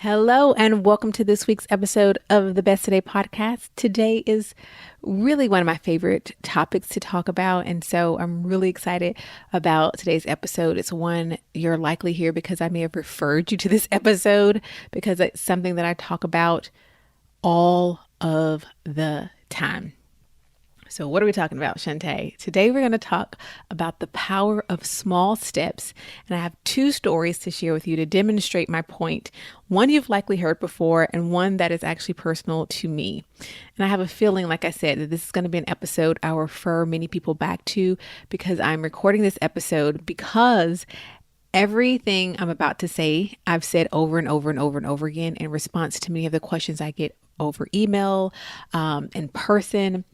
Hello, and welcome to this week's episode of the Best Today podcast. Today is really one of my favorite topics to talk about, and so I'm really excited about today's episode. It's one you're likely here because I may have referred you to this episode because it's something that I talk about all of the time. So what are we talking about, Shantae? Today we're going to talk about the power of small steps, and I have two stories to share with you to demonstrate my point. One you've likely heard before, and one that is actually personal to me. And I have a feeling, like I said, that this is going to be an episode I refer many people back to because I'm recording this episode because everything I'm about to say, I've said over and over and over and over again in response to many of the questions I get over email, in person,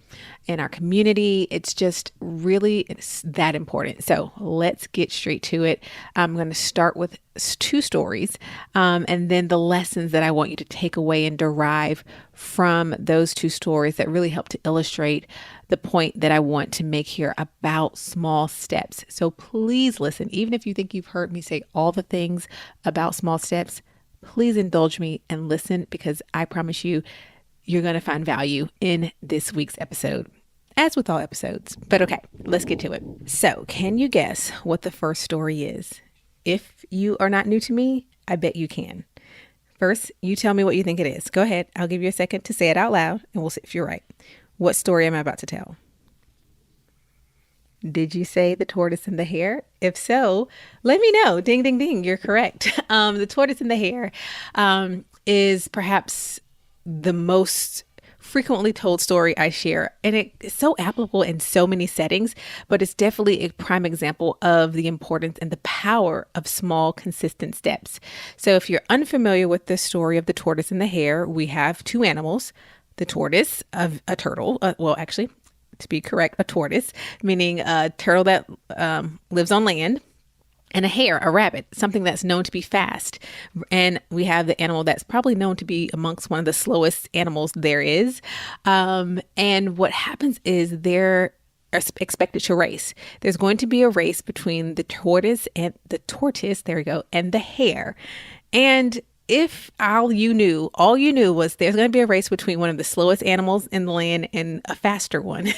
in our community. It's that important. So let's get straight to it. I'm going to start with two stories, and then the lessons that I want you to take away and derive from those two stories that really help to illustrate the point that I want to make here about small steps. So please listen, even if you think you've heard me say all the things about small steps, please indulge me and listen because I promise you, you're going to find value in this week's episode, as with all episodes. But okay, let's get to it. So, can you guess what the first story is? If you are not new to me, I bet you can. First, you tell me what you think it is. Go ahead. I'll give you a second to say it out loud and we'll see if you're right. What story am I about to tell? Did you say the tortoise and the hare? If so, let me know. Ding, ding, ding. You're correct. The tortoise and the hare is perhaps the most frequently told story I share. And it's so applicable in so many settings, but it's definitely a prime example of the importance and the power of small, consistent steps. So if you're unfamiliar with the story of the tortoise and the hare, we have two animals, the tortoise of a turtle. To be correct, a tortoise, meaning a turtle that lives on land, and a hare, a rabbit, something that's known to be fast. And we have the animal that's probably known to be amongst one of the slowest animals there is. And what happens is they're expected to race. There's going to be a race between the tortoise, there we go, and the hare. And if all you knew was there's going to be a race between one of the slowest animals in the land and a faster one,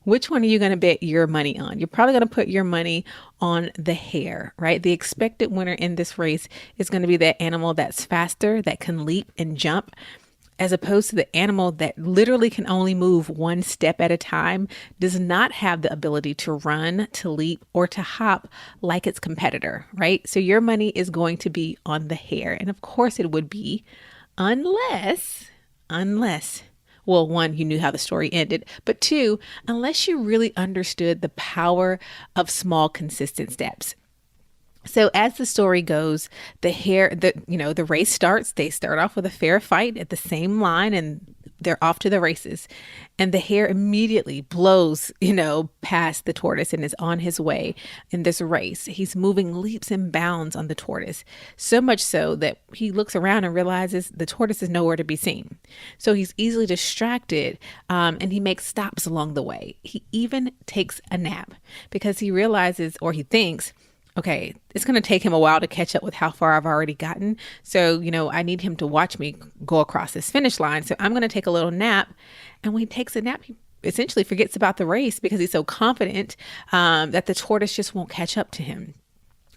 which one are you going to bet your money on? You're probably going to put your money on the hare, right? The expected winner in this race is going to be that animal that's faster, that can leap and jump, as opposed to the animal that literally can only move one step at a time, does not have the ability to run, to leap, or to hop like its competitor, right? So your money is going to be on the hare. And of course it would be unless, well, one, you knew how the story ended, but two, unless you really understood the power of small, consistent steps. So as the story goes, the race starts. They start off with a fair fight at the same line and they're off to the races. And the hare immediately blows, past the tortoise and is on his way in this race. He's moving leaps and bounds on the tortoise, so much so that he looks around and realizes the tortoise is nowhere to be seen. So he's easily distracted, and he makes stops along the way. He even takes a nap because he realizes, or he thinks, okay, it's going to take him a while to catch up with how far I've already gotten. So, I need him to watch me go across this finish line. So I'm going to take a little nap. And when he takes a nap, he essentially forgets about the race because he's so confident that the tortoise just won't catch up to him.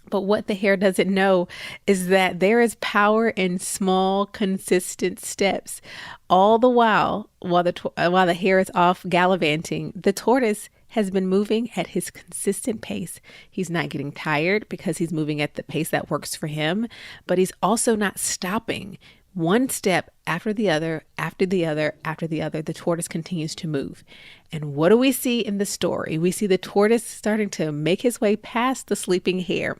But what the hare doesn't know is that there is power in small, consistent steps. All the while the hare is off gallivanting, the tortoise has been moving at his consistent pace. He's not getting tired because he's moving at the pace that works for him, but he's also not stopping. One step after the other, after the other, after the other, the tortoise continues to move. And what do we see in the story? We see the tortoise starting to make his way past the sleeping hare.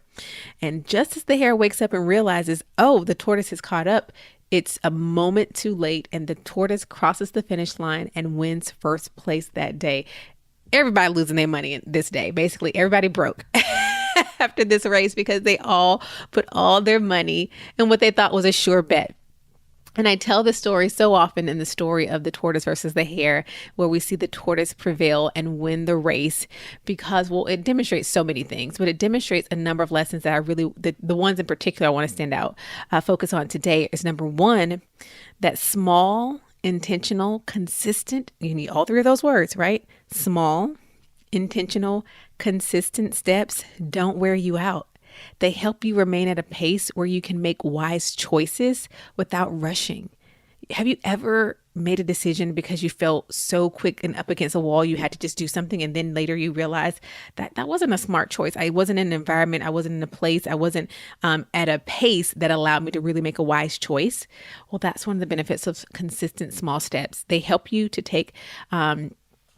And just as the hare wakes up and realizes, oh, the tortoise has caught up, it's a moment too late and the tortoise crosses the finish line and wins first place that day. Everybody losing their money this day. Basically, everybody broke after this race because they all put all their money in what they thought was a sure bet. And I tell this story so often in the story of the tortoise versus the hare, where we see the tortoise prevail and win the race because, well, it demonstrates so many things, but it demonstrates a number of lessons that I really, the ones in particular I want to stand out, focus on today is number one, that small, intentional, consistent, you need all three of those words, right? Small, intentional, consistent steps don't wear you out. They help you remain at a pace where you can make wise choices without rushing. Have you ever made a decision because you felt so quick and up against a wall, you had to just do something, and then later you realized that that wasn't a smart choice? I wasn't in an environment, I wasn't in a place, I wasn't at a pace that allowed me to really make a wise choice. Well, that's one of the benefits of consistent small steps. They help you to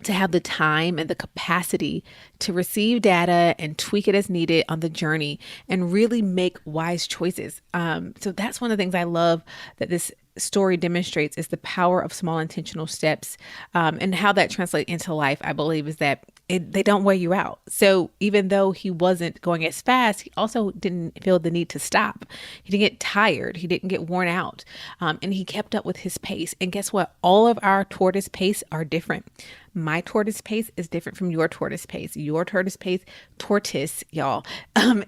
to have the time and the capacity to receive data and tweak it as needed on the journey and really make wise choices. So that's one of the things I love that this story demonstrates is the power of small intentional steps, and how that translates into life, I believe, is that they don't wear you out. So even though he wasn't going as fast, he also didn't feel the need to stop. He didn't get tired. He didn't get worn out. And he kept up with his pace. And guess what? All of our tortoise pace are different. My tortoise pace is different from your tortoise pace. Your tortoise, y'all,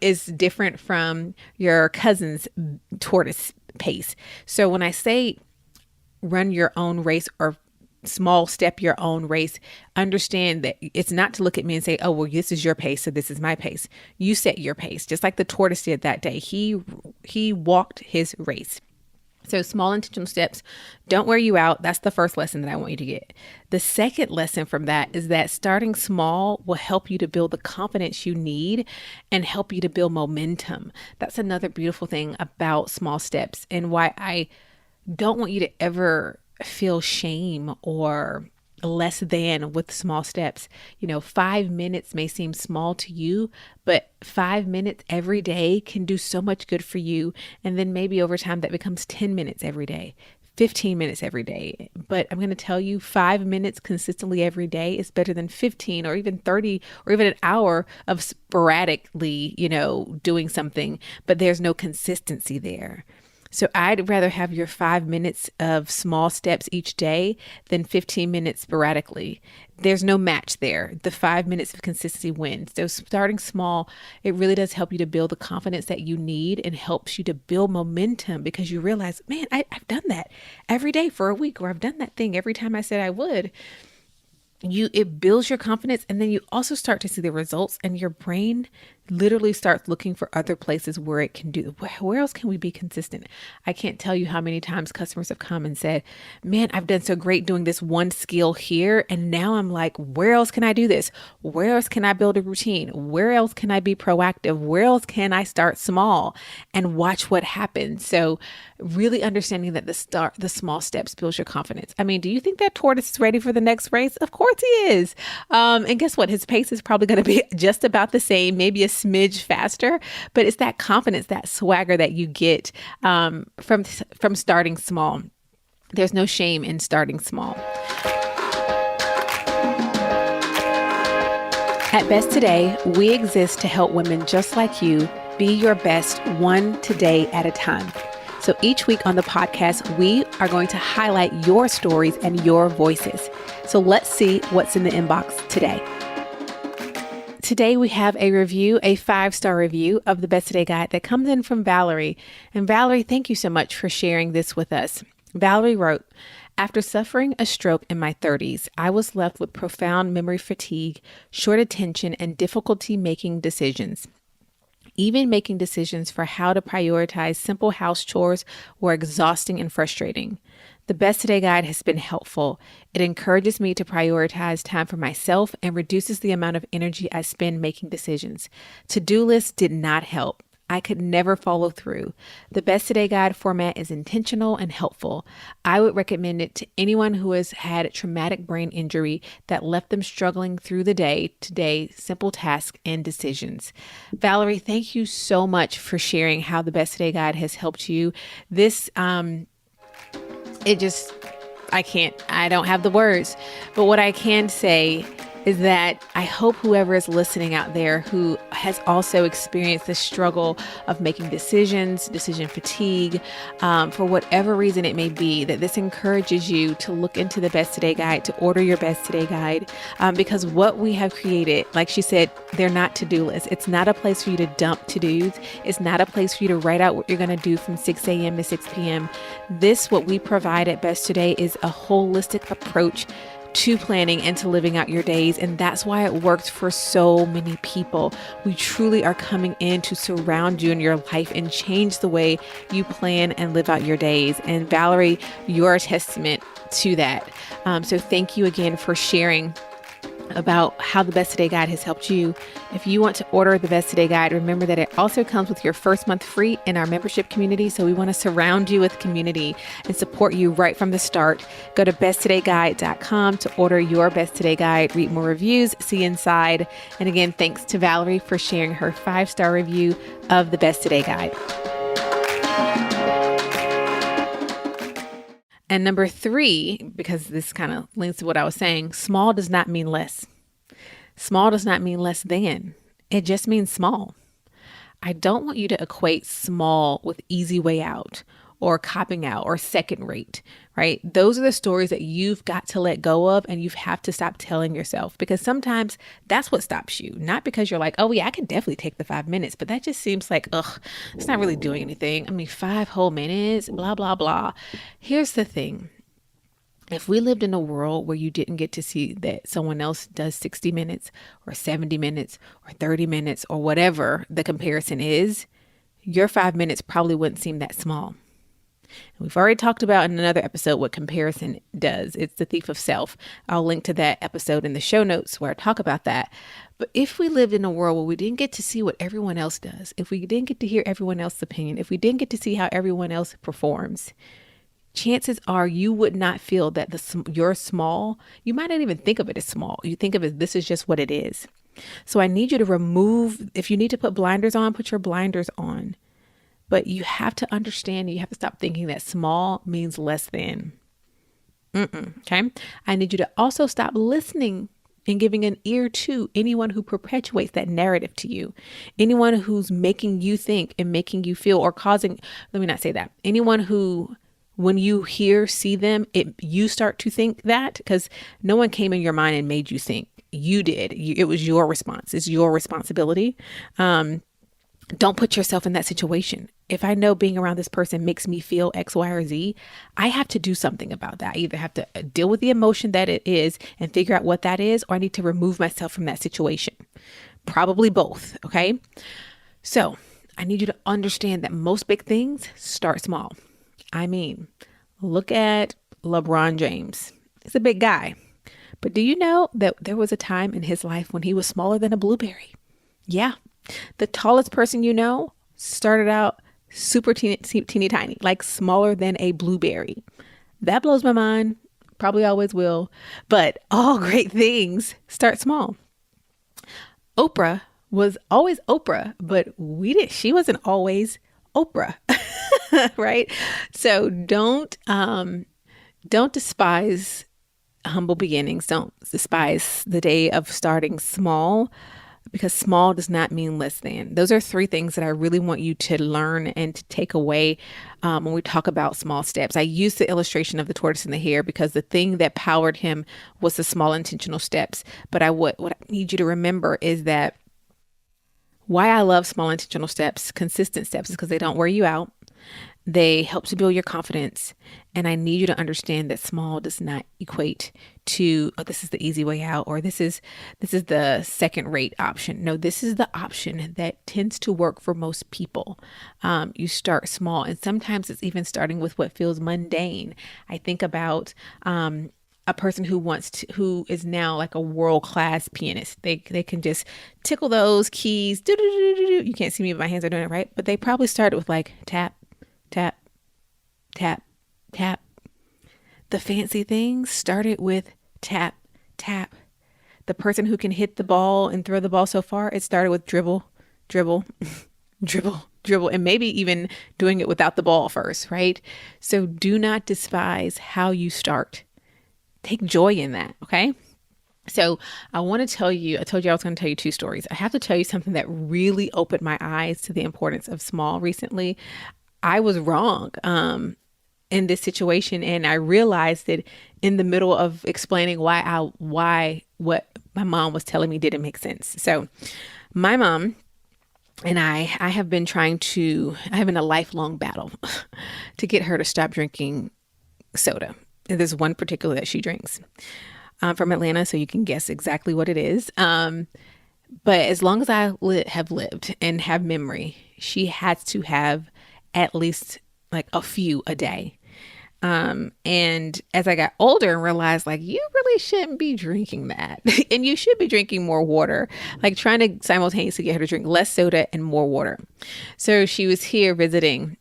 is different from your cousin's tortoise pace. So when I say run your own race or small step your own race, understand that it's not to look at me and say, oh, well, this is your pace, so this is my pace. You set your pace, just like the tortoise did that day. He walked his race. So small intentional steps don't wear you out. That's the first lesson that I want you to get. The second lesson from that is that starting small will help you to build the confidence you need and help you to build momentum. That's another beautiful thing about small steps, and why I don't want you to ever feel shame or less than with small steps. 5 minutes may seem small to you, but 5 minutes every day can do so much good for you. And then maybe over time that becomes 10 minutes every day, 15 minutes every day. But I'm going to tell you, 5 minutes consistently every day is better than 15 or even 30 or even an hour of sporadically, doing something, but there's no consistency there. So I'd rather have your 5 minutes of small steps each day than 15 minutes sporadically. There's no match there. The 5 minutes of consistency wins. So starting small, it really does help you to build the confidence that you need and helps you to build momentum, because you realize, man, I've done that every day for a week, or I've done that thing every time I said I would. It builds your confidence, and then you also start to see the results, and your brain literally starts looking for other places where it can do. Where else can we be consistent? I can't tell you how many times customers have come and said, man, I've done so great doing this one skill here, and now I'm like, where else can I do this? Where else can I build a routine? Where else can I be proactive? Where else can I start small and watch what happens? So really understanding that the small steps builds your confidence. I mean, do you think that tortoise is ready for the next race? Of course he is. And guess what? His pace is probably going to be just about the same, maybe a smidge faster, but it's that confidence, that swagger that you get from starting small. There's no shame in starting small. At Best Today, we exist to help women just like you be your best one today at a time. So each week on the podcast, we are going to highlight your stories and your voices. So let's see what's in the inbox today. Today we have a 5-star review of the Best Today Guide that comes in from Valerie. And Valerie, thank you so much for sharing this with us. Valerie wrote, after suffering a stroke in my 30s, I was left with profound memory fatigue, short attention, and difficulty making decisions. Even making decisions for how to prioritize simple house chores were exhausting and frustrating. The Best Today Guide has been helpful. It encourages me to prioritize time for myself and reduces the amount of energy I spend making decisions. To-do lists did not help. I could never follow through. The Best Today Guide format is intentional and helpful. I would recommend it to anyone who has had traumatic brain injury that left them struggling through the day-to-day simple tasks and decisions. Valerie, thank you so much for sharing how the Best Today Guide has helped you. This, I don't have the words, but what I can say is that I hope whoever is listening out there who has also experienced the struggle of making decisions, decision fatigue, for whatever reason it may be, that this encourages you to look into the Best Today Guide, to order your Best Today Guide, because what we have created, like she said, they're not to-do lists. It's not a place for you to dump to-dos. It's not a place for you to write out what you're going to do from 6 a.m. to 6 p.m. This, what we provide at Best Today, is a holistic approach to planning and to living out your days. And that's why it works for so many people. We truly are coming in to surround you in your life and change the way you plan and live out your days. And Valerie, you're a testament to that. So thank you again for sharing about how the Best Today Guide has helped you. If you want to order the Best Today Guide, remember that it also comes with your first month free in our membership community. So we want to surround you with community and support you right from the start. Go to besttodayguide.com to order your Best Today Guide, read more reviews, see inside. And again, thanks to Valerie for sharing her 5-star review of the Best Today Guide. And number 3, because this kind of links to what I was saying, small does not mean less. Small does not mean less than. It just means small. I don't want you to equate small with easy way out or copping out or second rate, right? Those are the stories that you've got to let go of, and you have to stop telling yourself, because sometimes that's what stops you. Not because you're like, oh yeah, I can definitely take the 5 minutes, but that just seems like, it's not really doing anything. I mean, 5 whole minutes, blah, blah, blah. Here's the thing. If we lived in a world where you didn't get to see that someone else does 60 minutes or 70 minutes or 30 minutes or whatever the comparison is, your 5 minutes probably wouldn't seem that small. And we've already talked about in another episode what comparison does. It's the thief of self. I'll link to that episode in the show notes where I talk about that. But if we lived in a world where we didn't get to see what everyone else does, if we didn't get to hear everyone else's opinion, if we didn't get to see how everyone else performs, chances are you would not feel that you're small. You might not even think of it as small. You think of it, this is just what it is. So I need you to remove, if you need to put blinders on, put your blinders on. But you have to understand, you have to stop thinking that small means less than. Okay? I need you to also stop listening and giving an ear to anyone who perpetuates that narrative to you. Anyone who's making you think and making you feel or causing, let me not say that. Anyone who, when you see them, you start to think that, because no one came in your mind and made you think. You did. It was your response. It's your responsibility. Don't put yourself in that situation. If I know being around this person makes me feel X, Y, or Z, I have to do something about that. I either have to deal with the emotion that it is and figure out what that is, or I need to remove myself from that situation. Probably both. Okay. So I need you to understand that most big things start small. I mean, look at LeBron James. He's a big guy. But do you know that there was a time in his life when he was smaller than a blueberry? Yeah. The tallest person you know started out super teeny tiny, like smaller than a blueberry. That blows my mind. Probably always will. But all great things start small. Oprah was always Oprah, but she wasn't always Oprah, right? So don't despise humble beginnings. Don't despise the day of starting small, because small does not mean less than. Those are 3 things that I really want you to learn and to take away when we talk about small steps. I use the illustration of the tortoise and the hare because the thing that powered him was the small intentional steps. But what I need you to remember is that why I love small intentional steps, consistent steps, is because they don't wear you out. They help to build your confidence. And I need you to understand that small does not equate to, this is the easy way out, or this is the second rate option. No, this is the option that tends to work for most people. You start small, and sometimes it's even starting with what feels mundane. I think about a person who is now like a world-class pianist. They can just tickle those keys. You can't see me, but my hands are doing it, right? But they probably started with like tap, tap, tap, tap. The fancy things started with tap, tap. The person who can hit the ball and throw the ball so far, it started with dribble, dribble, dribble, dribble, and maybe even doing it without the ball first, right? So do not despise how you start. Take joy in that, okay? So I want to tell you, I told you I was going to tell you two stories. I have to tell you something that really opened my eyes to the importance of small recently. I was wrong in this situation, and I realized it in the middle of explaining why what my mom was telling me didn't make sense. So my mom and I have been I have been a lifelong battle to get her to stop drinking soda. There's one particular that she drinks. I'm from Atlanta, so you can guess exactly what it is. But as long as have lived and have memory, she has to have at least like a few a day. And as I got older and realized like you really shouldn't be drinking that and you should be drinking more water, like trying to simultaneously get her to drink less soda and more water. So she was here visiting.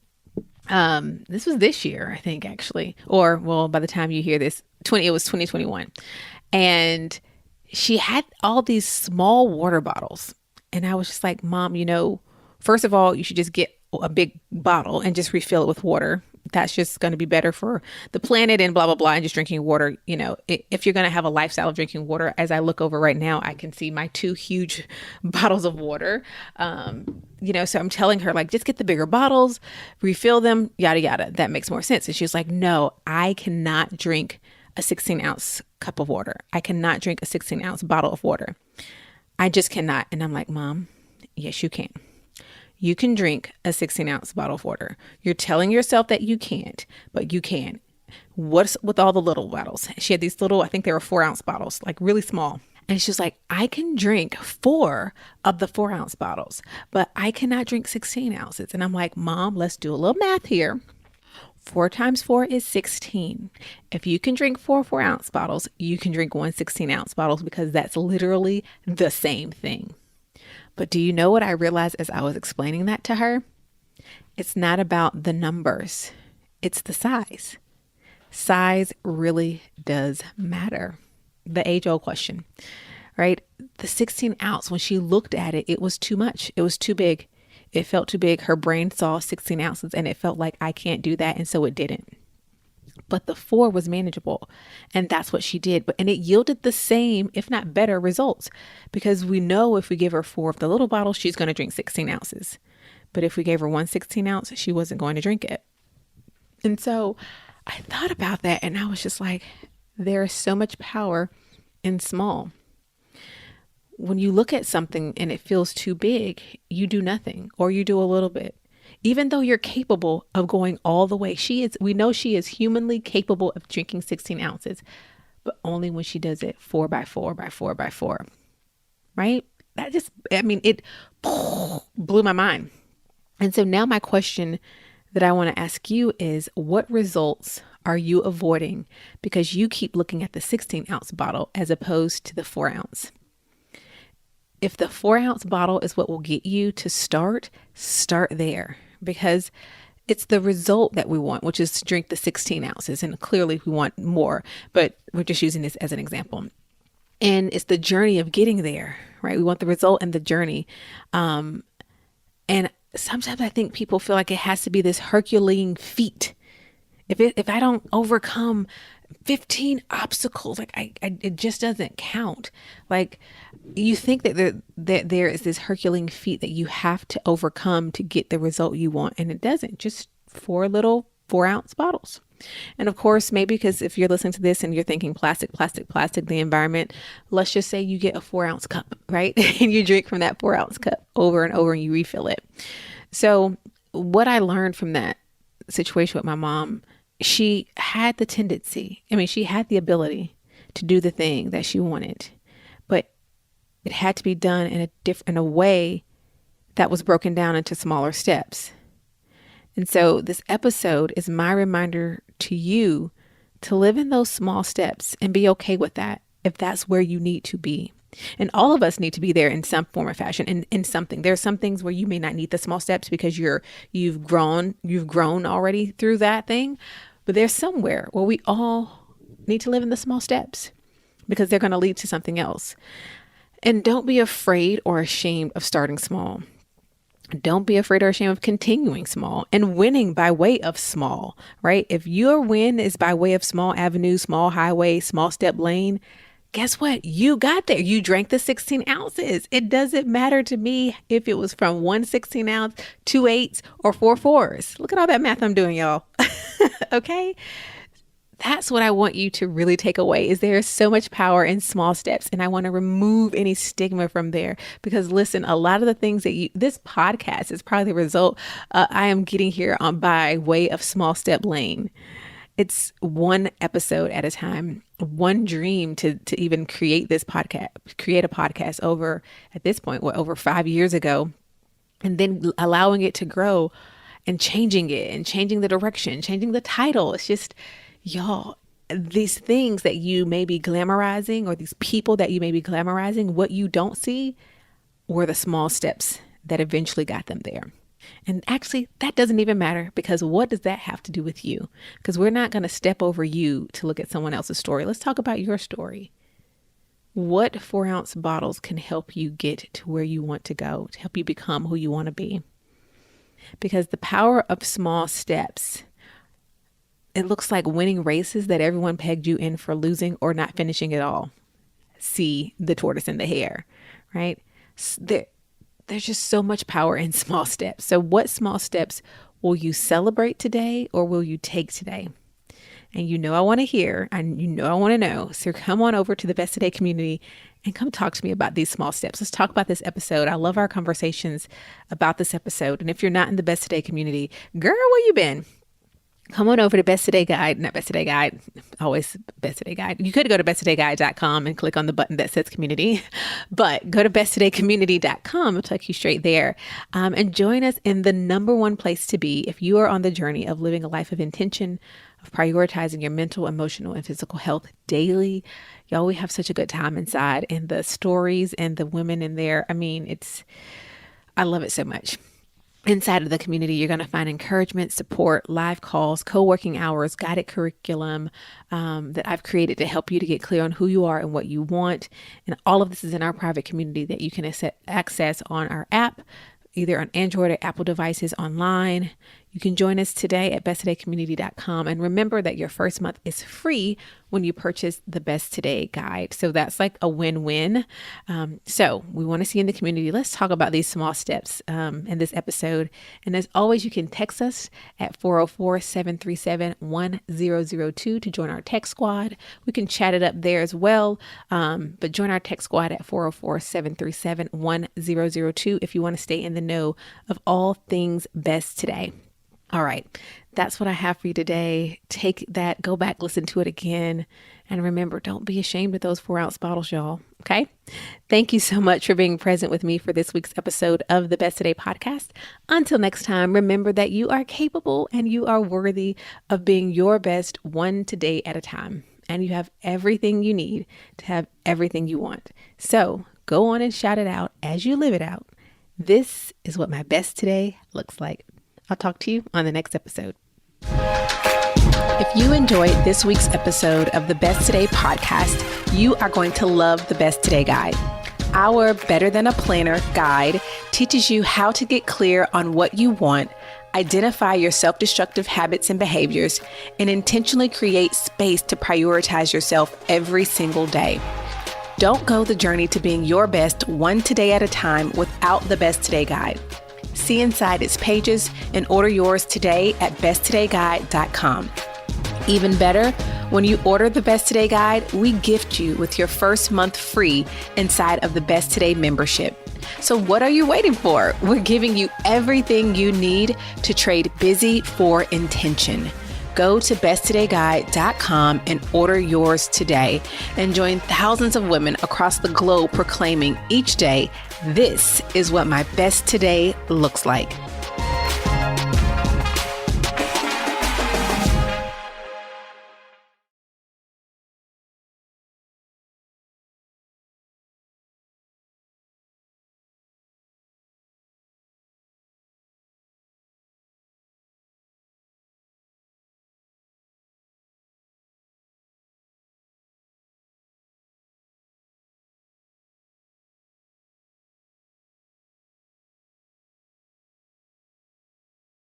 This was this year, I think actually, or well, by the time you hear this, it was 2021. And she had all these small water bottles. And I was just like, Mom, first of all, you should just get a big bottle and just refill it with water. That's just going to be better for the planet and blah, blah, blah. And just drinking water, if you're going to have a lifestyle of drinking water, as I look over right now, I can see my two huge bottles of water. So I'm telling her like, just get the bigger bottles, refill them, yada, yada. That makes more sense. And she was like, no, I cannot drink a 16-ounce cup of water. I cannot drink a 16-ounce bottle of water. I just cannot. And I'm like, Mom, yes, you can. You can drink a 16-ounce bottle of water. You're telling yourself that you can't, but you can. What's with all the little bottles? She had these little, I think they were 4-ounce bottles, like really small. And she's like, I can drink 4 of the 4-ounce bottles, but I cannot drink 16 ounces. And I'm like, Mom, let's do a little math here. 4 times 4 is 16. If you can drink 4 4-ounce bottles, you can drink 1 16-ounce bottles because that's literally the same thing. But do you know what I realized as I was explaining that to her? It's not about the numbers. It's the size. Size really does matter. The age-old question, right? The 16-ounce, when she looked at it, it was too much. It was too big. It felt too big. Her brain saw 16 ounces and it felt like I can't do that. And so it didn't. But the 4 was manageable. And that's what she did. And it yielded the same, if not better results, because we know if we give her 4 of the little bottles, she's going to drink 16 ounces. But if we gave her 1 16-ounce, she wasn't going to drink it. And so I thought about that and I was just like, there is so much power in small. When you look at something and it feels too big, you do nothing or you do a little bit. Even though you're capable of going all the way, we know she is humanly capable of drinking 16 ounces, but only when she does it 4 by 4 by 4 by 4, right? It blew my mind. And so now my question that I want to ask you is, what results are you avoiding because you keep looking at the 16-ounce bottle as opposed to the 4-ounce? If the 4-ounce bottle is what will get you to start there, because it's the result that we want, which is to drink the 16 ounces. And clearly we want more, but we're just using this as an example. And it's the journey of getting there, right? We want the result and the journey. And sometimes I think people feel like it has to be this Herculean feat. If I don't overcome 15 obstacles, it just doesn't count. Like you think that there is this Herculean feat that you have to overcome to get the result you want. And it doesn't. Just 4 little 4-ounce bottles. And of course, maybe because if you're listening to this and you're thinking plastic, the environment, let's just say you get a 4-ounce cup, right? And you drink from that 4-ounce cup over and over and you refill it. So what I learned from that situation with my mom, she had the ability to do the thing that she wanted, but it had to be done in a way that was broken down into smaller steps. And so this episode is my reminder to you to live in those small steps and be okay with that if that's where you need to be. And all of us need to be there in some form or fashion, in something. There are some things where you may not need the small steps because you've grown already through that thing. But there's somewhere where we all need to live in the small steps because they're going to lead to something else. And don't be afraid or ashamed of starting small. Don't be afraid or ashamed of continuing small and winning by way of small, right? If your win is by way of small avenue, small highway, small step lane, guess what? You got there. You drank the 16 ounces. It doesn't matter to me if it was from 1 16 ounce, 2 8s, or 4 4s. Look at all that math I'm doing, y'all. Okay. That's what I want you to really take away is there is so much power in small steps. And I want to remove any stigma from there because listen, a lot of the things that this podcast is probably the result I am getting here on by way of Small Step Lane. It's one episode at a time, one dream to even create this podcast, create a podcast over at this point, over 5 years ago, and then allowing it to grow and changing it and changing the direction, changing the title. It's just, y'all, these things that you may be glamorizing or these people that you may be glamorizing, what you don't see were the small steps that eventually got them there. And actually, that doesn't even matter because what does that have to do with you? Because we're not going to step over you to look at someone else's story. Let's talk about your story. What 4-ounce bottles can help you get to where you want to go, to help you become who you want to be? Because the power of small steps, it looks like winning races that everyone pegged you in for losing or not finishing at all. See the tortoise and the hare, right? There's just so much power in small steps. So what small steps will you celebrate today or will you take today? And I want to hear and I want to know. So come on over to the Best Today community and come talk to me about these small steps. Let's talk about this episode. I love our conversations about this episode. And if you're not in the Best Today community, girl, where you been? Come on over to Best Today Guide, not Best Today Guide, always Best Today Guide. You could go to besttodayguide.com and click on the button that says community, but go to besttodaycommunity.com. It'll take you straight there. And join us in the number one place to be if you are on the journey of living a life of intention, of prioritizing your mental, emotional, and physical health daily. Y'all, we have such a good time inside and the stories and the women in there. I mean, I love it so much. Inside of the community, you're going to find encouragement, support, live calls, co-working hours, guided curriculum that I've created to help you to get clear on who you are and what you want. And all of this is in our private community that you can access on our app, either on Android or Apple devices online. You can join us today at besttodaycommunity.com. And remember that your first month is free when you purchase the Best Today guide. So that's like a win-win. So we want to see you in the community. Let's talk about these small steps in this episode. And as always, you can text us at 404-737-1002 to join our text squad. We can chat it up there as well. But join our text squad at 404-737-1002 if you want to stay in the know of all things Best Today. All right. That's what I have for you today. Take that, go back, listen to it again. And remember, don't be ashamed of those 4-ounce bottles, y'all. Okay. Thank you so much for being present with me for this week's episode of the Best Today podcast. Until next time, remember that you are capable and you are worthy of being your best one today at a time. And you have everything you need to have everything you want. So go on and shout it out as you live it out. This is what my best today looks like. I'll talk to you on the next episode. If you enjoyed this week's episode of the Best Today podcast, you are going to love the Best Today guide. Our Better Than a Planner guide teaches you how to get clear on what you want, identify your self-destructive habits and behaviors, and intentionally create space to prioritize yourself every single day. Don't go the journey to being your best one today at a time without the Best Today guide. See inside its pages and order yours today at besttodayguide.com. Even better, when you order the Best Today guide, we gift you with your first month free inside of the Best Today membership. So what are you waiting for? We're giving you everything you need to trade busy for intention. Go to besttodayguide.com and order yours today and join thousands of women across the globe proclaiming each day, this is what my best today looks like.